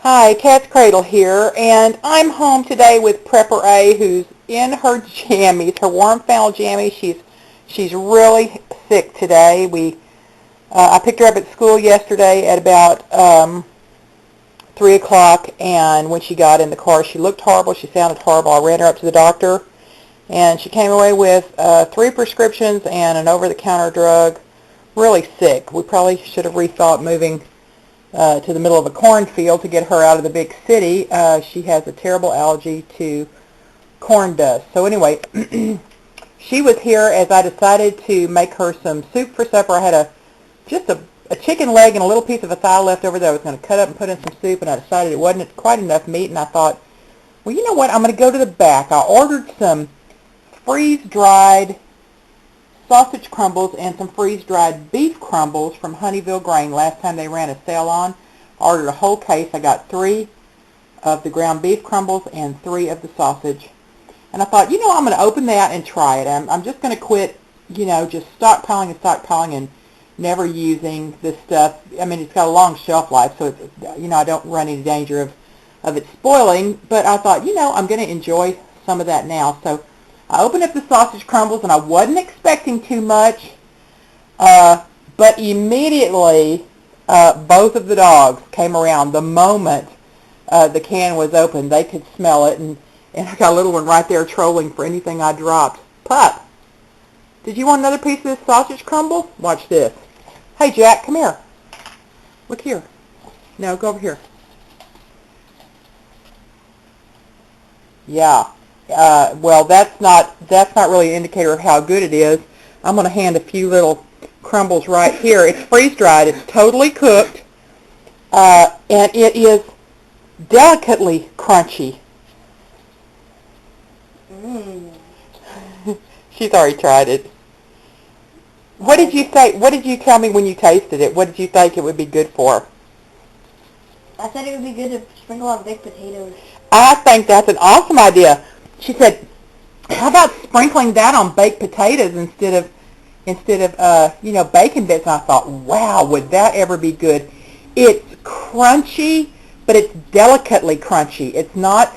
Hi, Katzcradul here, and I'm home today with Prepper A, who's in her jammies, her warm flannel jammies. She's really sick today. I picked her up at school yesterday at about 3 o'clock, and when she got in the car, she looked horrible. She sounded horrible. I ran her up to the doctor, and she came away with 3 prescriptions and an over-the-counter drug. Really sick. We probably should have rethought moving to the middle of a cornfield to get her out of the big city. She has a terrible allergy to corn dust. So anyway, she was here as I decided to make her some soup for supper. I had just a chicken leg and a little piece of a thigh left over that I was going to cut up and put in some soup, and I decided it wasn't quite enough meat, and I thought, well, you know what, I'm going to go to the back. I ordered some freeze-dried sausage crumbles and some freeze-dried beef crumbles from Honeyville Grain. Last time they ran a sale on. I ordered a whole case. I got 3 of the ground beef crumbles and 3 of the sausage. And I thought, you know, I'm going to open that and try it. I'm just going to quit, you know, just stockpiling and never using this stuff. I mean, it's got a long shelf life, so it's, you know, I don't run any danger of it spoiling. But I thought, you know, I'm going to enjoy some of that now. So I opened up the sausage crumbles, and I wasn't expecting too much, but immediately both of the dogs came around the moment the can was open. They could smell it, and I got a little one right there trolling for anything I dropped. Pup, did you want another piece of this sausage crumble? Watch this. Hey, Jack, come here. Look here. No, go over here. Yeah. Well, that's not really an indicator of how good it is. I'm going to hand a few little crumbles right here. It's freeze-dried. It's totally cooked, and it is delicately crunchy. She's already tried it. What did you say? What did you tell me when you tasted it? What did you think it would be good for? I said it would be good to sprinkle on baked potatoes. I think that's an awesome idea. She said, how about sprinkling that on baked potatoes instead of you know, bacon bits? And I thought, wow, would that ever be good? It's crunchy, but it's delicately crunchy. It's not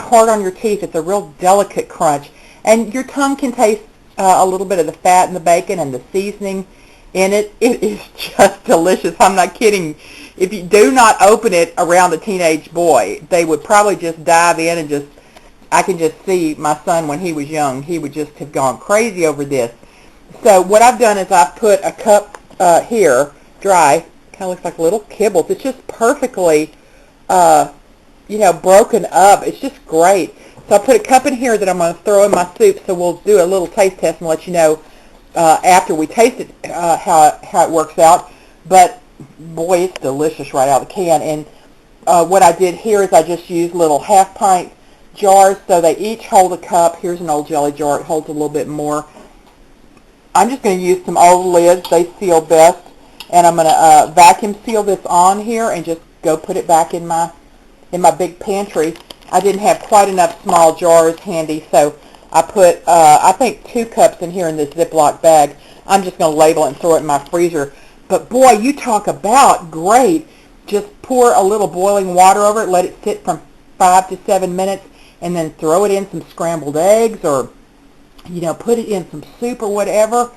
hard on your teeth. It's a real delicate crunch. And your tongue can taste a little bit of the fat in the bacon and the seasoning in it. It is just delicious. I'm not kidding. If you do not open it around a teenage boy, they would probably just dive in and I can just see my son when he was young. He would just have gone crazy over this. So what I've done is I've put a cup here, dry, kind of looks like little kibbles. It's just perfectly, you know, broken up. It's just great. So I put a cup in here that I'm going to throw in my soup, so we'll do a little taste test and let you know after we taste it how it works out. But, boy, it's delicious right out of the can. And what I did here is I just used little half-pint jars, so they each hold a cup. Here's an old jelly jar. It holds a little bit more. I'm just going to use some old lids. They seal best. And I'm going to vacuum seal this on here and just go put it back in my big pantry. I didn't have quite enough small jars handy, so I put, I think, 2 cups in here in this Ziploc bag. I'm just going to label it and throw it in my freezer. But, boy, you talk about great. Just pour a little boiling water over it, let it sit from 5 to 7 minutes, and then throw it in some scrambled eggs or, you know, put it in some soup or whatever.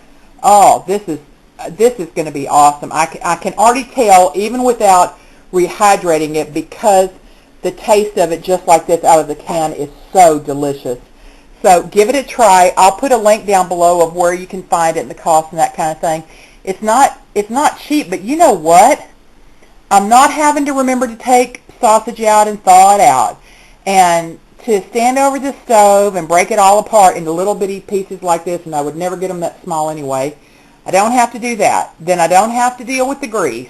Oh, this is going to be awesome. I can already tell, even without rehydrating it, because the taste of it just like this out of the can is so delicious. So give it a try. I'll put a link down below of where you can find it and the cost and that kind of thing. It's not cheap, but you know what? I'm not having to remember to take sausage out and thaw it out. And to stand over the stove and break it all apart into little bitty pieces like this, and I would never get them that small anyway. I don't have to do that. Then I don't have to deal with the grease.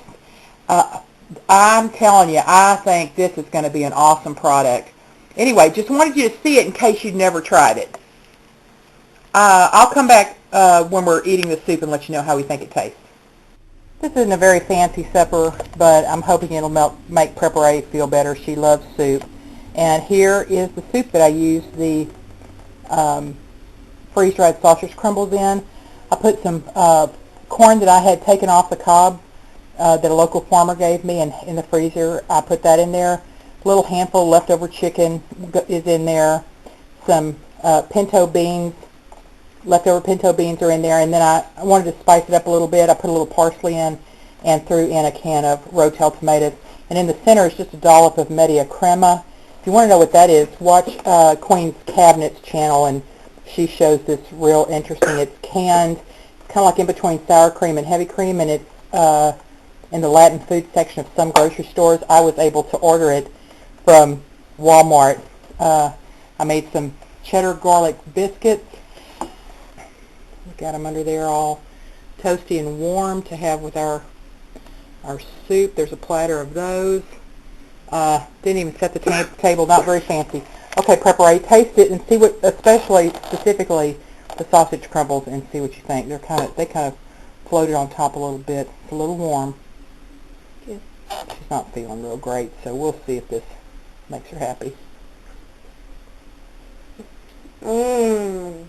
I'm telling you, I think this is going to be an awesome product. Anyway, just wanted you to see it in case you'd never tried it. I'll come back when we're eating the soup and let you know how we think it tastes. This isn't a very fancy supper, but I'm hoping it'll make Prepper A feel better. She loves soup. And here is the soup that I used the freeze-dried sausage crumbles in. I put some corn that I had taken off the cob that a local farmer gave me in the freezer. I put that in there. A little handful of leftover chicken is in there. Some pinto beans, leftover pinto beans are in there. And then I wanted to spice it up a little bit. I put a little parsley in and threw in a can of Rotel tomatoes. And in the center is just a dollop of media crema. If you want to know what that is, watch Queen's Cabinets channel, and she shows this real interesting. It's canned. It's kind of like in between sour cream and heavy cream, and it's in the Latin food section of some grocery stores. I was able to order it from Walmart. I made some cheddar garlic biscuits. Look at them under there, all toasty and warm to have with our soup. There's a platter of those. Didn't even set the table, not very fancy. Okay, Prepare, taste it and see what, specifically the sausage crumbles, and see what you think. They kind of floated on top a little bit. It's a little warm. Yeah. She's not feeling real great, so we'll see if this makes her happy. Mmm.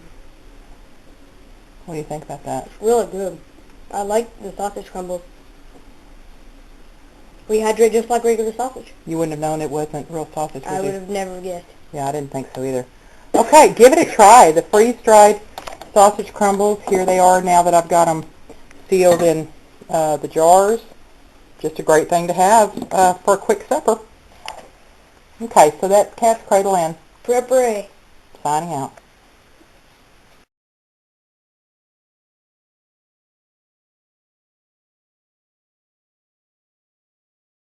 What do you think about that? Really good. I like the sausage crumbles. Rehydrate just like regular sausage. You wouldn't have known it wasn't real sausage, would you? I would have never guessed. Yeah, I didn't think so either. Okay, give it a try. The freeze-dried sausage crumbles, here they are now that I've got them sealed in the jars. Just a great thing to have for a quick supper. Okay, so that's Katzcradul and Prepare. signing out.